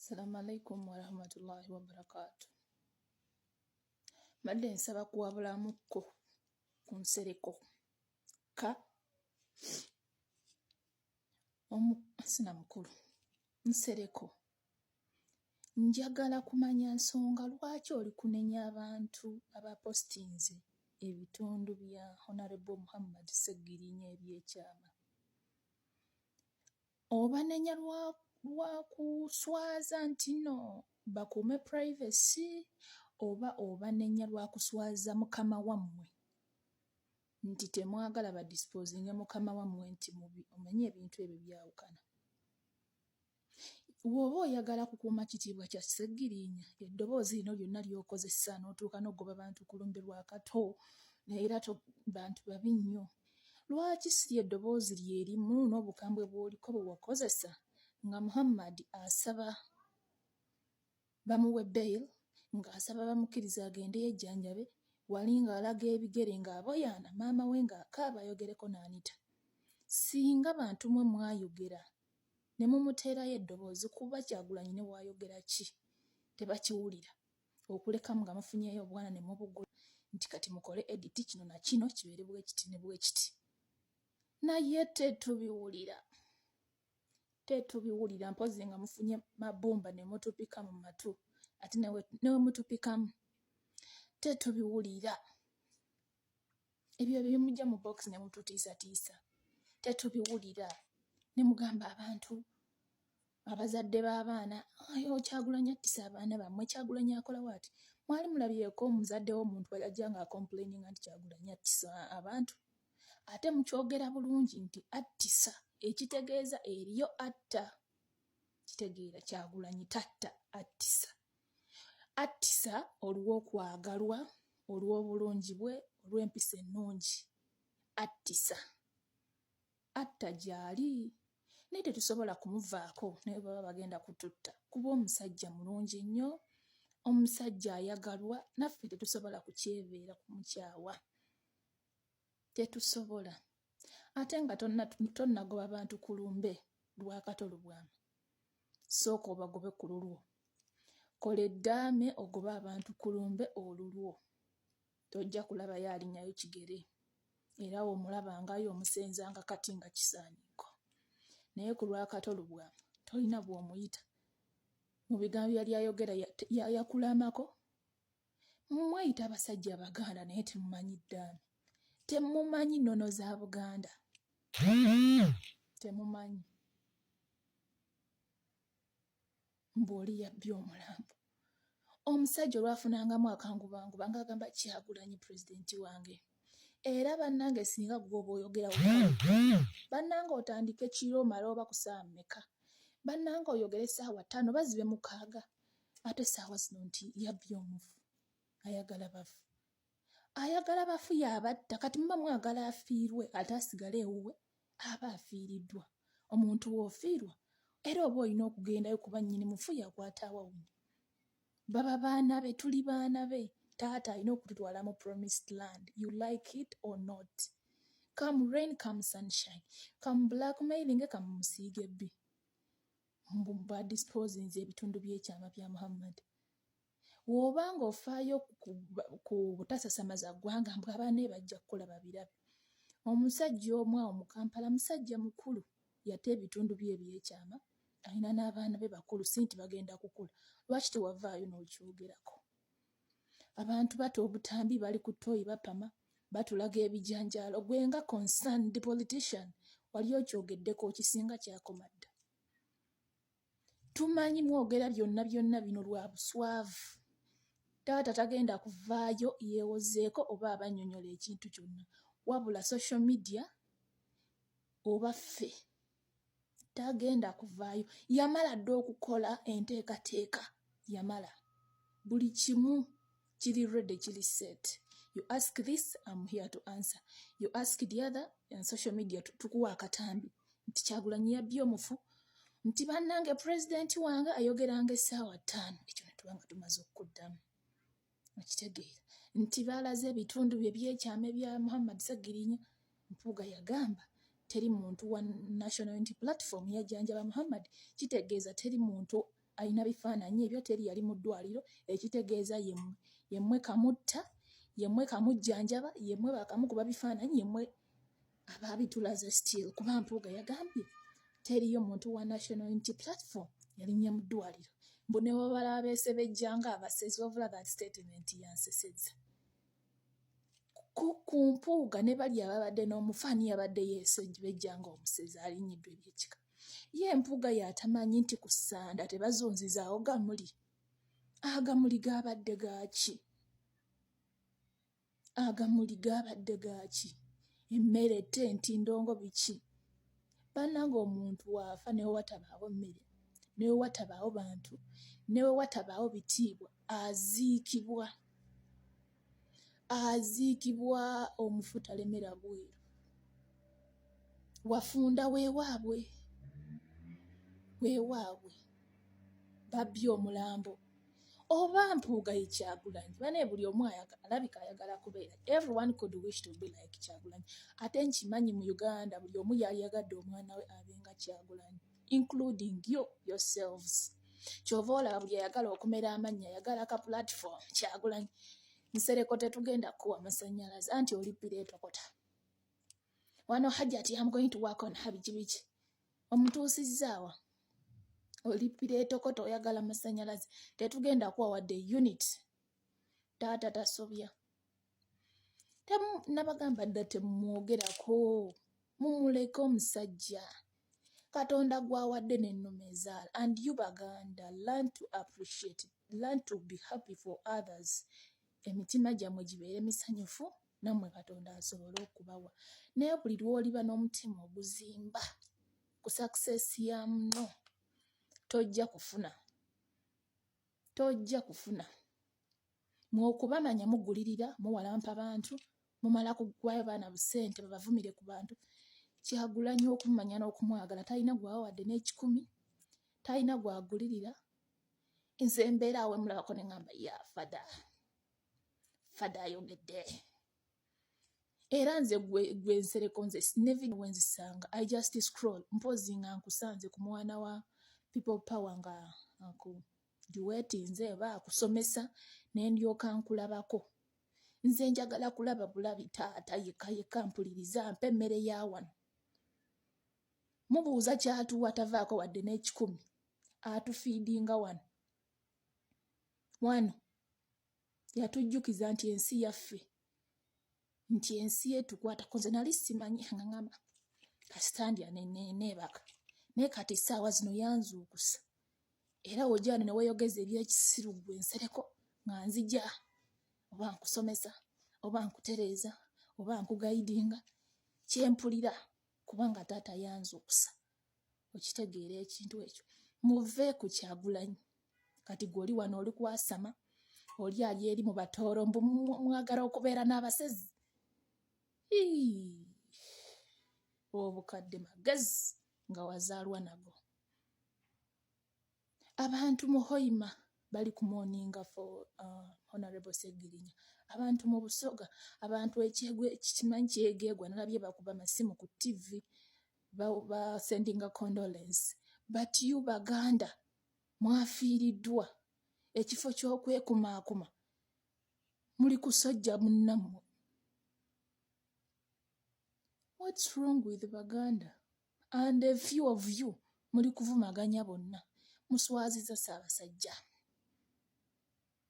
Assalamu alaikum wa rahmatullahi wa barakatuh. Madde nsaba kuwabulamuko ku nsereko ka sina mukulu nsereko njagala kumanya nsonga lwaki oli kunenya abantu abapostinze ebitundu bya Honorable Muhammad Sseggirinya ebyekyama obanenya lwa kuswaza nti no bakuume privacy oba obanenya lwa kuswaza mukama wammwe nti temwagala badisposinge mukama wammwe nti mubi omenye ebintu ebyo byawukana woba oyagala kukuuma kitiibwa kya Sseggirinya eddoboozi lino lyonna lyokozesa n'otuuka n'ogoba bantu kulumbe lwakato era bantu babi nnyo lwaki si eddoboozi lyerimu n'obukambwe bw'oliko bwe wakozesa nga Muhammad asaba bamuwe bail ng'asaba bamukkiriza agende yejjanjabe wali ng'alaga ebigere ng'aboyaana maama we ng'akaaba ayogereko n'Anita singa bantu mwe mwayogera ne mumuteerayo eddoboozi kuba Kyagulanyi ne waayogera ki tebakiwulira okulekamu nga mufunyeyo obwana ne mubugula nti kati mukole editi kino na kino kibeere bwe kiti ne bwe kiti naye tetubiwulira mpozi nga mufunye mabumba ne mutupika mu matu ate newe mutupikamu tetubiwulira ebyo bimujja mu box ne mututiisatiisa tetubiwulira ne mugamba abantu abazadde b'abaana ayo Kyagulanyi attisa abaana bammwe Kyagulanyi akola waati mwali mulabyeko omuzadde w'omuntu ajja nga complaininga nti Kyagulanyi attisa abantu ate mukyogera bulungi nti attisa ekitegeeza eriyo atta kitegeera Kyagulanyi tatta attisa olw'okwagalwa olw'obulungi bwe olw'empisa ennungi attisa atta gyali naye tetusobola kumuvaako naye baba bagenda kututta kuba omusajja mulungi nnyo omusajja ayagalwa naffe tetusobola kukyebeera kumukyawa tetusobola ate nga tonnagoba bantu kulumbe lwakato lubwamu sooka obagobe ku lulwo kola eddaame ogobe abantu kulumbe olulwo tojja kulabayo alinnyayo kigere era omulabangayo omusenzanga kati nga kisaaniko naye ku lwakato lubwamu tolina bw'omuyita mu bigambo byali ayogera yakulamako mweyita abasajja Abaganda naye temumanyi ddaame temumanyi nnono za Buganda temumanyi mbw'oli yabbi omulambo omusajja olwafunangamu akangubanguba ng'agamba Kyagulanyi pulezidenti wange era bannange singa gwoba oyogera bannange otandike kiro omala oba ku ssaawa mmeka bannange oyogere essaawa 5 bazibe 6 ate essaawa zino nti yabbi omufu ayagala bafu yabatta kati muba mwagala afiirwe ate asigale ewuwe aba afiiriddwa omuntu w'ofiirwa era oba olina okugendayo kuba nnyini mufu yakwata awawunya baba baana be tuli baana be taata alina okututwala mu promised land you like it or not come rain come sunshine come blackmailing come musiige bbi badisposinze ebitundu by'ekyama bya Muhammad w'obanga ofaayo ku butasasamaza ggwanga mbw abaana bajja kukola babirabe omusajja omu awo mu Kampala musajja mukulu yate ebitundu bye ebyekyama alina n'abaana be bakulu si nti bagenda kukula lwaki tewavaayo n'okyogerako abantu bata obutambi bali ku ttooyi bapama batulaga ebijanjaalo gwe nga concerned politician wali okyogeddeko kisinga kyakoma dda tumanyi mwogera byonna bino lwa buswavu taata tagenda kuvaayo yeewozeeko oba abannyonnyola ekintu kyonna wabula social media oba ffe tagenda kuvaayo yamala dda okukola enteekateeka yamala buli kimu kiri ready kiri set you ask this I'm here to answer you ask the other and social media tukuwa akatambi nti Kyagulanyi yabbi omufu nti bannange pulezidenti wange ayogeranga essaawa 5 ekyo ne tuba nga tumaze okuddamu okitegeera nti baalaze ebitundu bye byekyama bya Muhammad Sseggirinya Mpuuga yagamba teri muntu wa National Unity Platform yajjanjaba Muhammad kitegeeza teri muntu alina bifaananyi ebyo teri yali mu ddwaliro ekitegeeza yemmwe kamutta yemmwe kamujjanjaba yemmwe bakamukuba bifaananyi yemmwe abaabitulaze still kuba Mpuuga yagambye teriyo muntu wa National Unity Platform yalinnya mu ddwaliro mbu ne bwebala abeesebejjanga abasezi wabula that statement yansesezza ku Mpuuga ne bali ababadde n'omufaani yabadde yeesebejjanga omusezi alinnyiddwa ebyekika ye Mpuuga yatamanyi nti ku ssanda tebazunzizaawo agamuli gaabadde gaaki emmere ente ndongo biki bannanga omuntu waafa newe watabaawo mmere newe watabaawo bantu newe watabaawo bitiibwa aziikibwa omufu talemera bweru wafunda weewaabwe babbye omulambo oba Mpuuga ye Kyagulanyi bane buli omu alabika ayagala kubeera everyone could wish to be like Kyagulanyi ate nkimanyi mu Uganda buli omu yali yagadde omwana we abenga Kyagulanyi including yourselves kyova olaba buli ayagala okumera amannya ayagala ka platform Kyagulanyi Nsereko tetugenda kuwa amasannyalaze anti olippira etokota wano Hajjati I'm going to work on habijibiki omutuusizaawa olippira etokota oyagala amasannyalaze tetugenda kuwa wadde unit taata tasobya nabagamba dda temumwogerako mumuleke omusajja Katonda gwawadde n'ennono ezaala and you Baganda learn to appreciate learn to be happy for others emitima gyammwe gibeere misanyufu nammwe Katonda asobole okubawa naye buli lw'oliba n'omutima oguzimba ku success ya muno tojja kufuna mwokubamanya mugulirira muwalampa bantu mumala kugwayo baana busente babavumire ku bantu Kyagulanyi okumanya n'okumwagala talina gwawadde n'ekikumi talina gwagulirira nze mbeera awe mulabako ne ngamba ya fada ayogedde era nze gwe Nsereko nze never wenzisanga I just scroll mpozi nga nkusanze ku mwana wa people power nga duwetinze baakusomesa n'endyoka nkulabako nze njagala kulaba bulabi taata yekka mpuliriza mpa emmere ya wano mubuuza kyatuwa tavaako wadde n'ekikumi atufiidinga wano yatujjukiza nti ensi yaffe nti ensi yetukwatako nze nali simanyi nga ngamba kasitandya neebaka naye kati essaawa zino yanzuukusa era ojjane ne weeyogeza ebyekisiru gwe Nsereko nga nzija oba nkusomesa oba nkutereeza oba nkugayidinga kyempulira kubanga taata yanzuukusa okitegeera ekintu ekyo muve ku Kyagulanyi kati gw'oli wano oli kwasama oli ali eri mu batooro mbu mwagala okubeera n'abasezi obukadde magezi nga wazaalwa nago abantu mu Hoima bali ku morninga for Honorable Segirinya abantu mu Busoga abantu ekimanyi kyegeegwa nalabye bakuba masimu ku TV ba sending a condolence but you Baganda mwafiiriddwa ekifo ky'okwekumaakuma muli kusojja munnammwe. What's wrong with Baganda? And a few of you muli kuvumaganya bonna muswaziza Ssaabasajja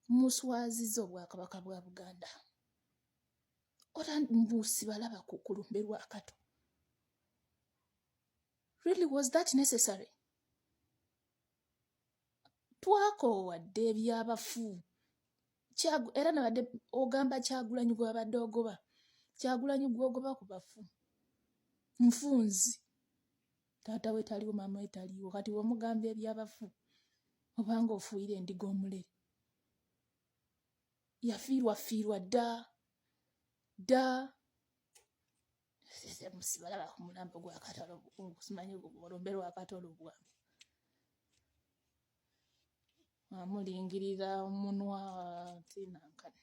muswaziza Obwakabaka bwa Buganda ora mbuusi balaba ku lumbe lwa Kato. Really, was that necessary? Twakoowadde ebyabafu era nabadde ogamba Kyagulanyi gwabadde ogoba Kyagulanyi gwogoba ku bafu nfunzi taata we taliwo maama we taliwo kati wamugambye ebyabafu obanga ofuuyire endiga omulere yafiirwa dda musibalaba ku mulambo gwa Katolo okusimanyi olumbe lwa Katolo bwami amulingirira omunwa tinankani